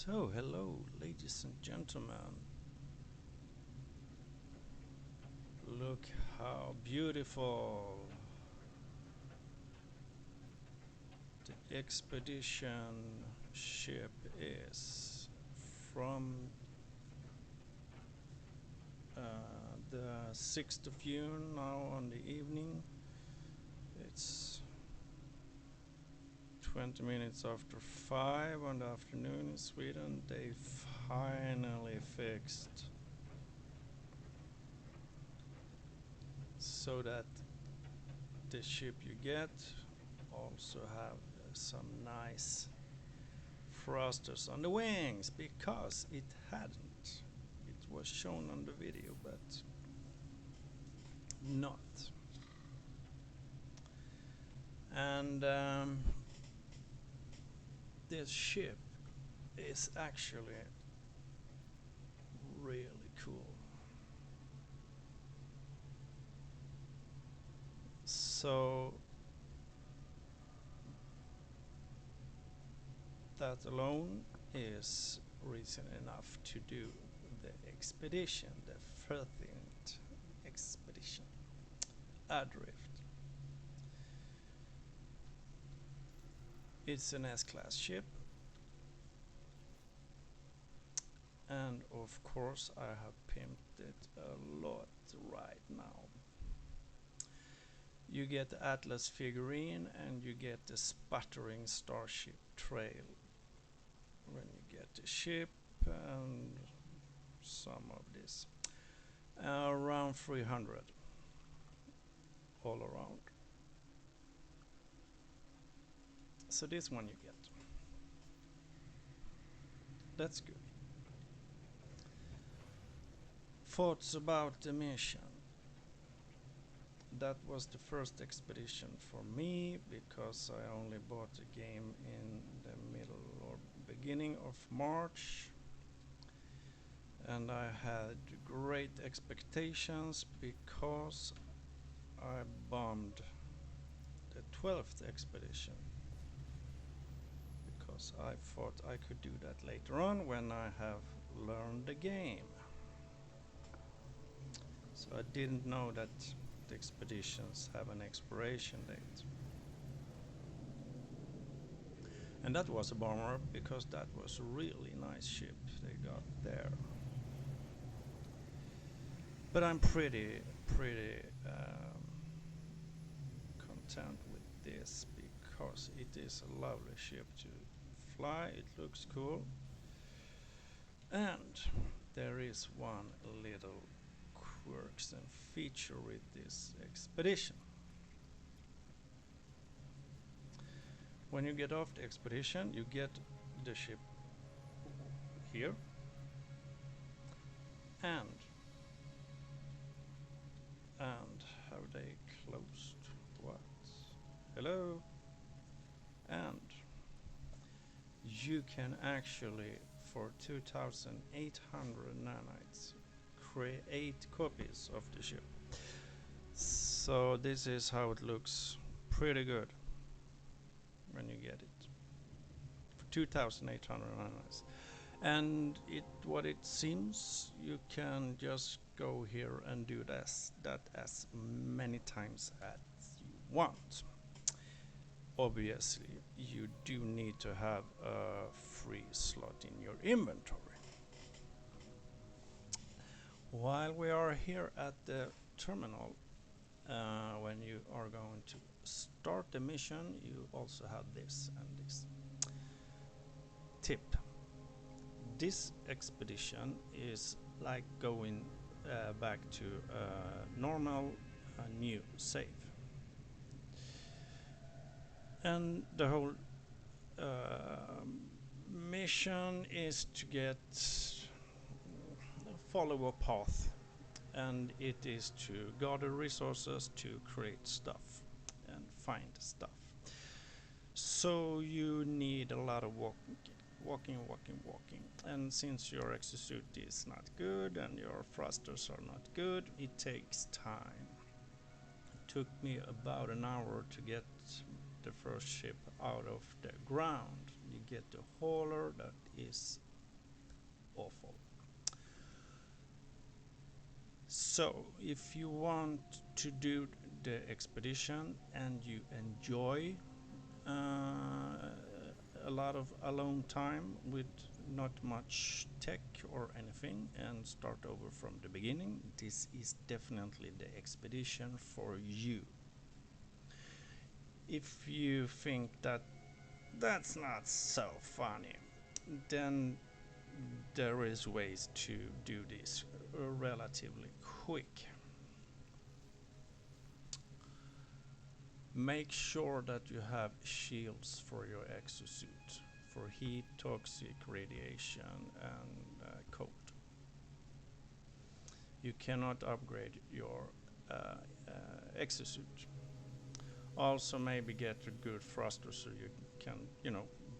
So, hello, ladies and gentlemen. Look how beautiful the expedition ship is from the 6th of June now on the evening. It's 20 minutes after 5 on the afternoon in Sweden. They finally fixed so that the ship you get also have some nice thrusters on the wings, because it hadn't. It was shown on the video but not. And this ship is actually really cool. So that alone is reason enough to do the expedition, the 13th expedition, ADRIFT. It's an S-class ship, and of course I have pimped it a lot right now. You get the Atlas figurine and you get the sputtering starship trail when you get the ship, and some of this around 300 all around. So this one you get. That's good. Thoughts about the mission. That was the first expedition for me, because I only bought the game in the middle or beginning of March, and I had great expectations because I bombed the 12th expedition, because I thought I could do that later on when I have learned the game. So I didn't know that the expeditions have an expiration date. And that was a bummer, because that was a really nice ship they got there. But I'm pretty content with this, because it is a lovely ship to fly. It looks cool. And there is one little quirks and feature with this expedition. When you get off the expedition, you get the ship here, and have they closed what? Hello? And you can actually, for 2,800 nanites, create copies of the ship. So this is how it looks. Pretty good when you get it for 2,800 nanites. And what it seems, you can just go here and do that as many times as you want. Obviously you do need to have a free slot in your inventory. While we are here at the terminal, when you are going to start the mission, you also have this and this tip. This expedition is like going back to a normal new save, and the whole mission is to follow a path, and it is to gather resources to create stuff and find stuff. So you need a lot of walking, and since your exosuit is not good and your thrusters are not good, it takes time. It took me about an hour to get the first ship out of the ground. You get the hauler that is awful. So if you want to do the expedition and you enjoy a lot of alone time with not much tech or anything and start over from the beginning, this is definitely the expedition for you. If you think that that's not so funny, then there is ways to do this relatively quick. Make sure that you have shields for your exosuit for heat, toxic radiation, and cold. You cannot upgrade your exosuit. Also, maybe get a good thruster so you can,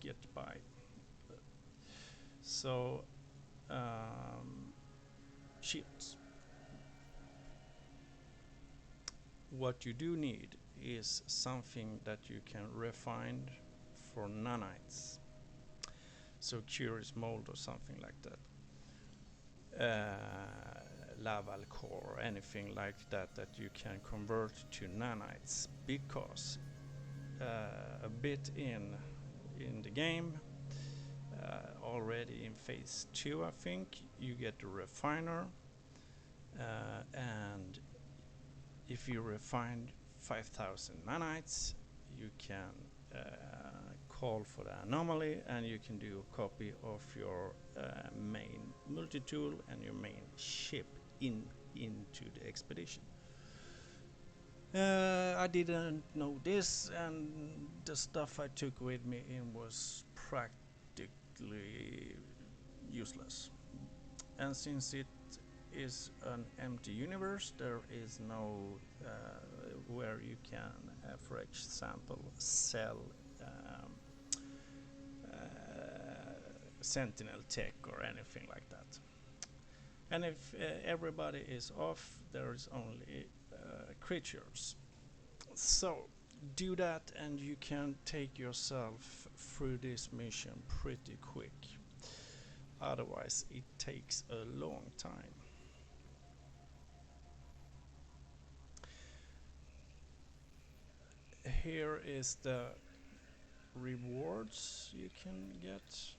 get by. So, shields. What you do need is something that you can refine for nanites. So curious mold or something like that. Laval core, anything like that you can convert to nanites, because a bit in the game, already in phase 2 I think, you get a refiner, and if you refine 5000 nanites, you can call for the anomaly, and you can do a copy of your main multi-tool and your main ship into the expedition. I didn't know this, and the stuff I took with me in was practically useless. And since it is an empty universe, there is no where you can, for example, sell sentinel tech or anything like that. And if everybody is off, there is only creatures. So do that, and you can take yourself through this mission pretty quick. Otherwise, it takes a long time. Here is the rewards you can get.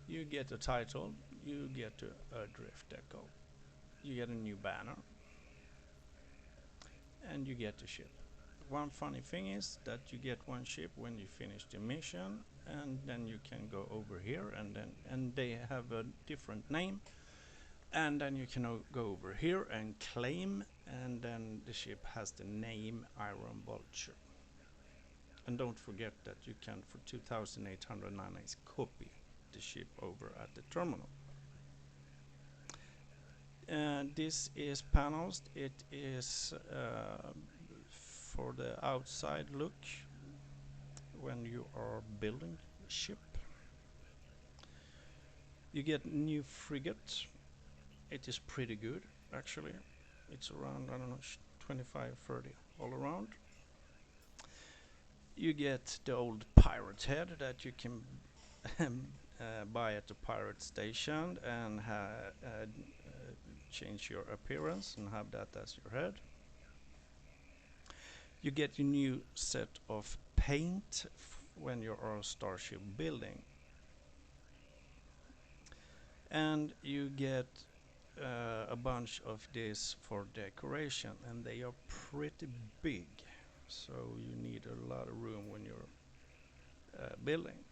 You get a title, you get a ADRIFT decal, you get a new banner, and you get a ship. One funny thing is that you get one ship when you finish the mission, and then you can go over here, and they have a different name, and then you can go over here and claim, and then the ship has the name Iron Vulture. And don't forget that you can, for 2,800 nanites, copy the ship over at the terminal. This is panels. It is for the outside look when you are building a ship. You get new frigate. It is pretty good, actually. It's around, I don't know, 25, 30 all around. You get the old pirate head that you can buy at the pirate station and change your appearance and have that as your head. You get a new set of paint when you are starship building, and you get a bunch of this for decoration, and they are pretty big, so you need a lot of room when you're building.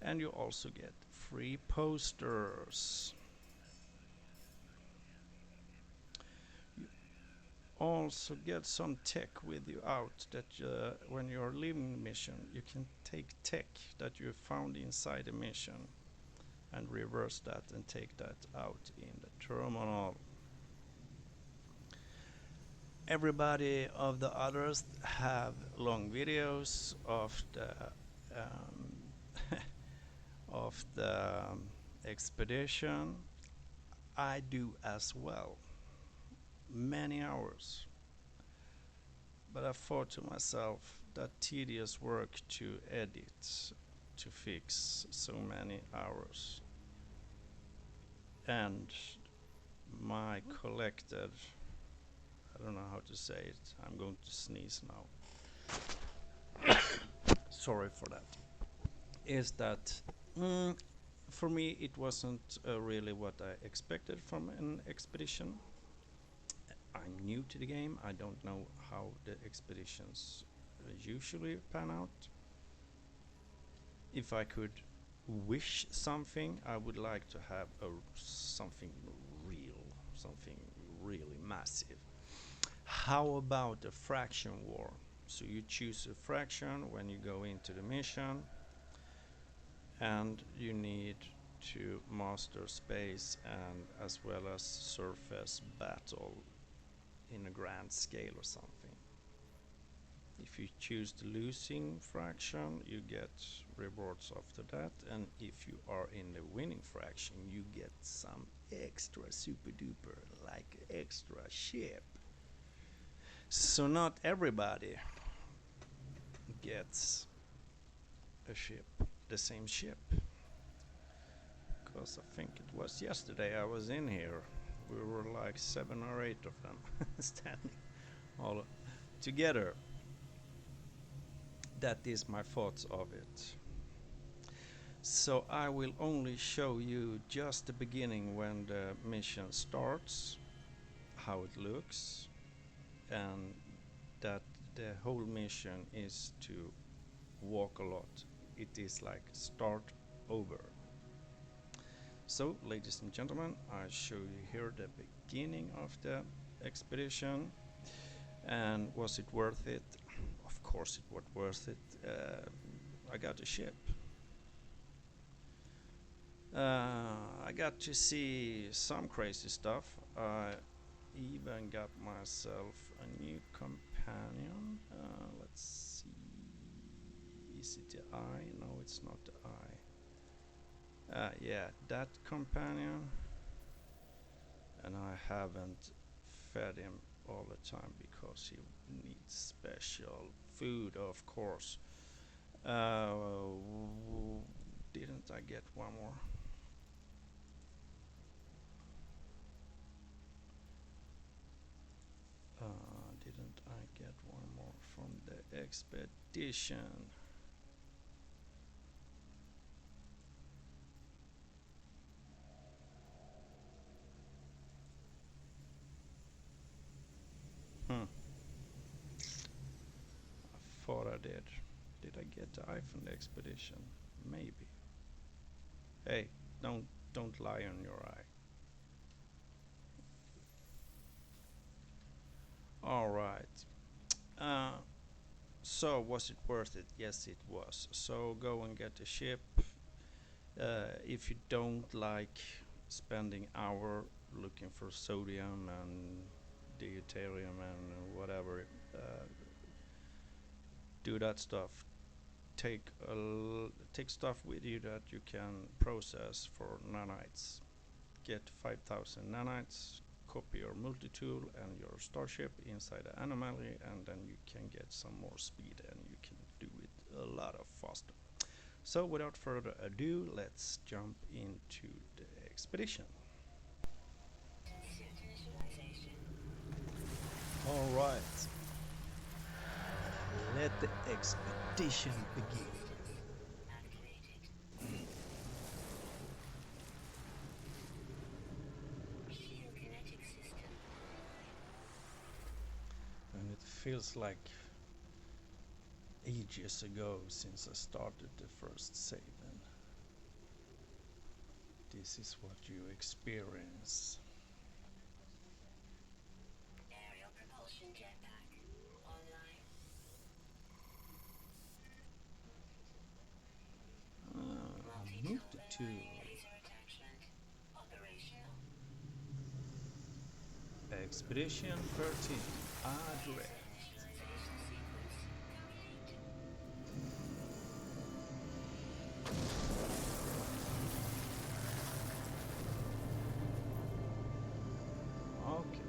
And you also get free posters. You also get some tech with you out that when you're leaving the mission, you can take tech that you found inside the mission and reverse that and take that out in the terminal. Everybody of the others have long videos of the expedition. I do as well, many hours, but I thought to myself that tedious work to edit to fix so many hours. And my collected, I don't know how to say it, I'm going to sneeze now. Sorry for that. Is that for me it wasn't really what I expected from an expedition. I'm new to the game. I don't know how the expeditions usually pan out. If I could wish something, I would like to have something really massive. How about a fraction war? So you choose a fraction when you go into the mission, and you need to master space and as well as surface battle in a grand scale or something. If you choose the losing fraction, you get rewards after that, and if you are in the winning fraction, you get some extra super duper, like extra ship. So not everybody gets a ship, the same ship. Because I think it was yesterday I was in here, we were like 7 or 8 of them standing all together. That is my thoughts of it. So I will only show you just the beginning when the mission starts, how it looks, and that the whole mission is to walk a lot. It is like start over. So, ladies and gentlemen, I show you here the beginning of the expedition. And was it worth it? Of course it was worth it. I got a ship. I got to see some crazy stuff. I even got myself a new companion. Let's see. Is it the eye? No, it's not the eye. Yeah, that companion. And I haven't fed him all the time because he needs special food, of course. Didn't I get one more? Didn't I get one more from the expedition? I thought I did. Did I get the eye from the expedition? Maybe. Hey, don't lie on your eye. All right. So was it worth it? Yes, it was. So go and get the ship. If you don't like spending hour looking for sodium and deuterium and whatever, do that stuff. Take stuff with you that you can process for nanites. Get 5,000 nanites, copy your multi-tool and your starship inside the anomaly, and then you can get some more speed and you can do it a lot of faster. So without further ado, let's jump into the expedition. All right. Let the expedition begin. And it feels like ages ago since I started the first save, and this is what you experience. Aerial propulsion jetpack online. Multi-tool. Laser attachment operational. Expedition 13. ADRIFT. Initialization sequence complete. Okay.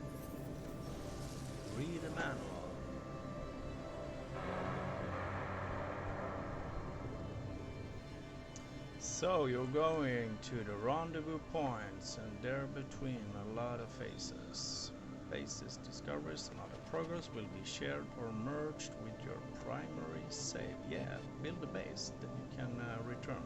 Read the manual. So you're going to the rendezvous points, and there between a lot of faces. Bases discoveries and other progress will be shared or merged with your primary save. Yeah, build a base, then you can return.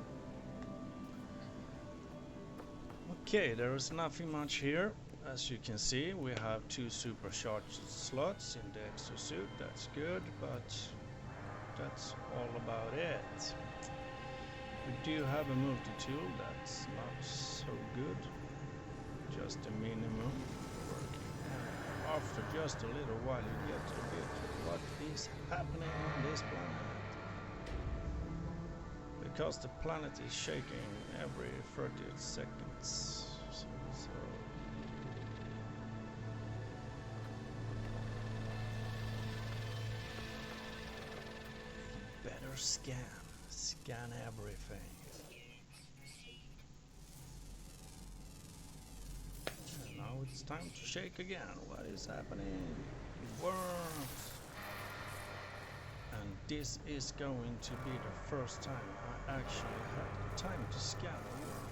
Okay, there is nothing much here. As you can see, we have 2 supercharged slots in the exosuit. That's good, but that's all about it. We do have a multi-tool. That's not so good. Just a minimum working. And after just a little while, you get a bit what is happening on this planet. Because the planet is shaking every 30 seconds. So better scan everything. And now it's time to shake again. What is happening? Worms. And this is going to be the first time I actually have the time to scan a worm.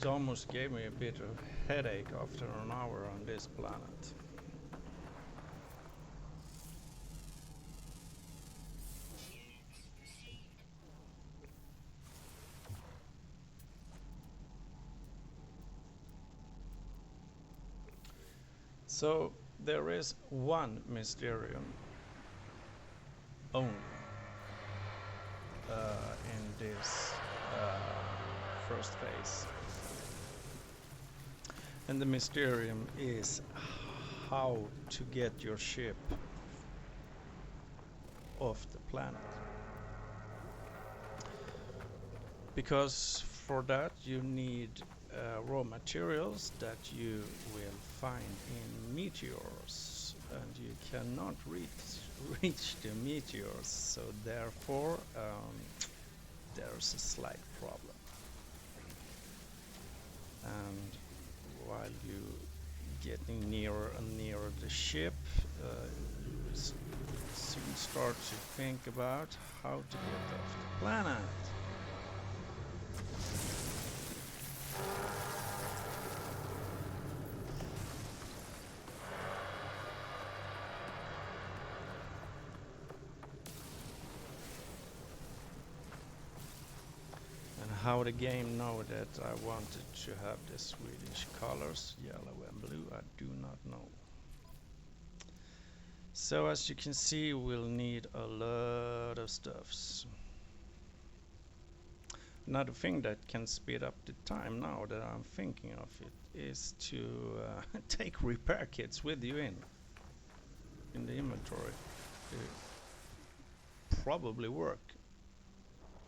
It almost gave me a bit of headache after an hour on this planet. So there is one Mysterium only in this first phase. And the Mysterium is how to get your ship off the planet. Because for that you need raw materials that you will find in meteors, and you cannot reach the meteors, so therefore there's a slight problem. And while you getting nearer and nearer the ship, you soon start to think about how to get off the planet. How the game know that I wanted to have the Swedish colors, yellow and blue, I do not know. So as you can see, we'll need a lot of stuffs. Another thing that can speed up the time now that I'm thinking of it is to take repair kits with you in the inventory. It probably work.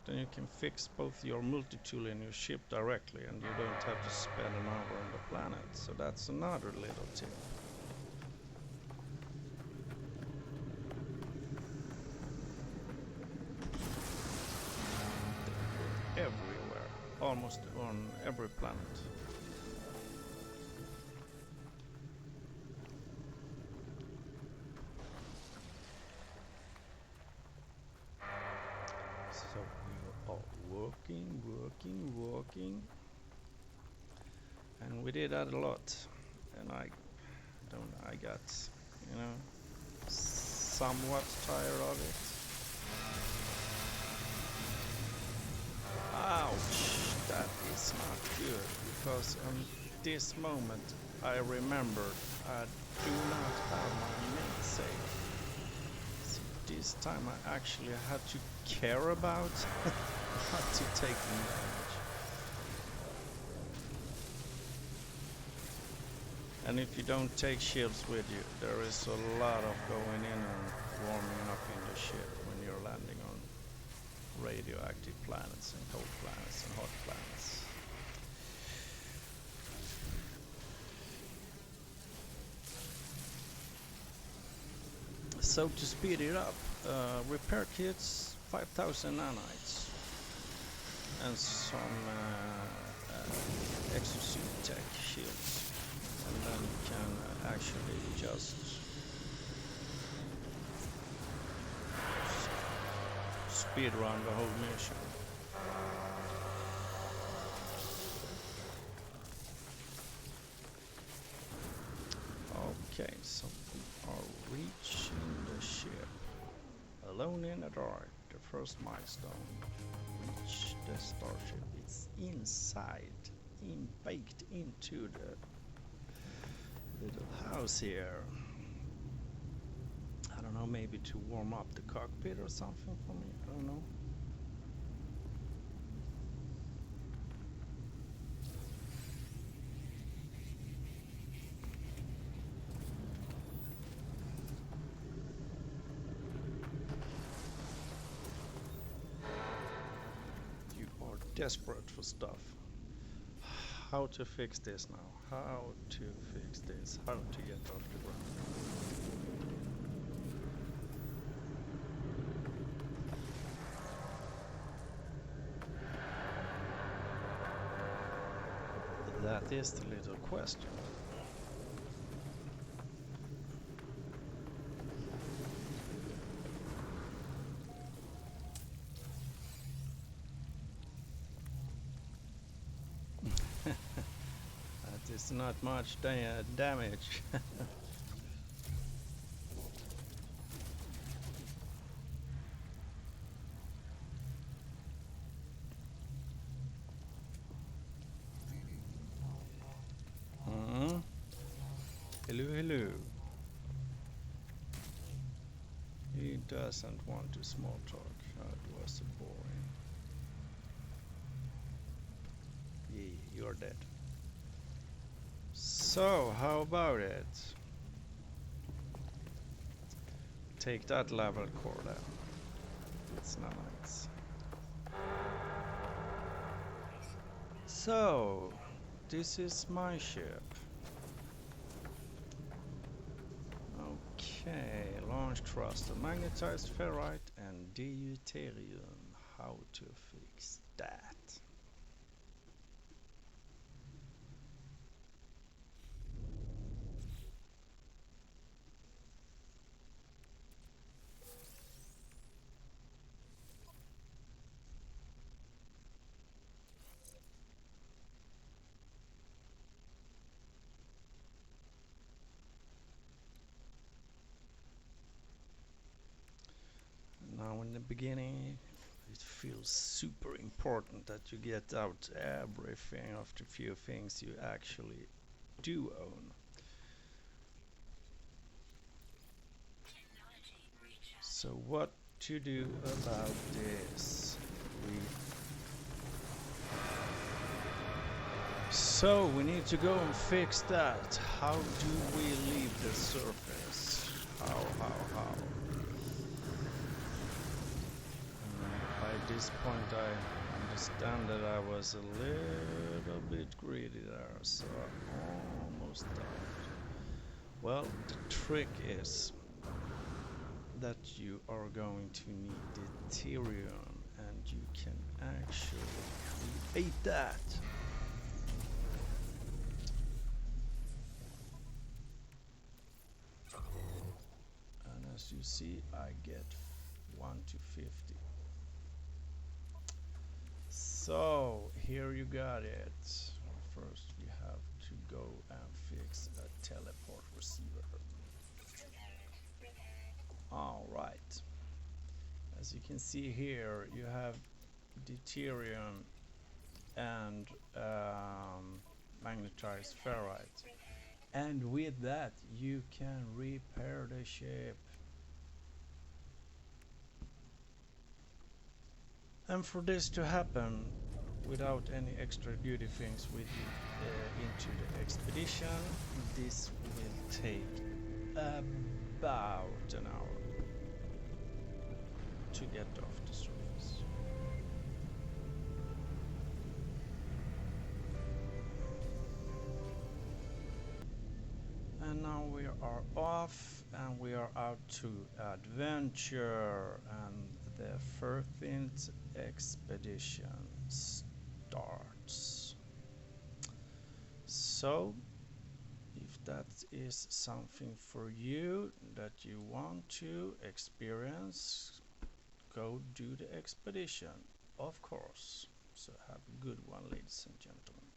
Then you can fix both your multi-tool and your ship directly, and you don't have to spend an hour on the planet. So that's another little tip. Everywhere, almost on every planet. So we are working, and we did that a lot, and I got, you know, somewhat tired of it. Ouch, that is not good, because on this moment I remembered I do not have my main save. So this time I actually had to care about not to take damage. And if you don't take shields with you, there is a lot of going in and warming up in the ship when you're landing on radioactive planets and cold planets and hot planets. So to speed it up, repair kits 5,000 nanites and some high-tech shields, and then you can actually just speed run the whole mission. Okay, so we are reaching the ship. Alone in the dark, the first milestone. Reach the starship. It's inside, baked into the little house here. I don't know, maybe to warm up the cockpit or something for me. I don't know. You are desperate for stuff. How to fix this now? How to fix this? How to get off the ground? That is the little question. That is not much damage. Hello, hello. He doesn't want to small talk. That was boring. Yeah, you're dead. So, how about it? Take that level core then. It's nice. So, this is my ship. Okay, launch thruster, magnetized ferrite and deuterium. How to fix that? Now in the beginning it feels super important that you get out everything of the few things you actually do own. So what to do about this? So we need to go and fix that. How do we leave the surface? How? By this point I understand that I was a little bit greedy there, so I almost died. Well, the trick is that you are going to need deuterium, and you can actually create that. And as you see, I get 1 to 50. So here you got it. First we have to go and fix a teleport receiver. Alright. As you can see here, you have deuterium and magnetized ferrite. And with that you can repair the ship. And for this to happen without any extra duty things with you into the expedition, this will take about an hour to get off the surface. And now we are off and we are out to adventure, and the 13th expedition starts. So if that is something for you that you want to experience, go do the expedition, of course. So have a good one, ladies and gentlemen.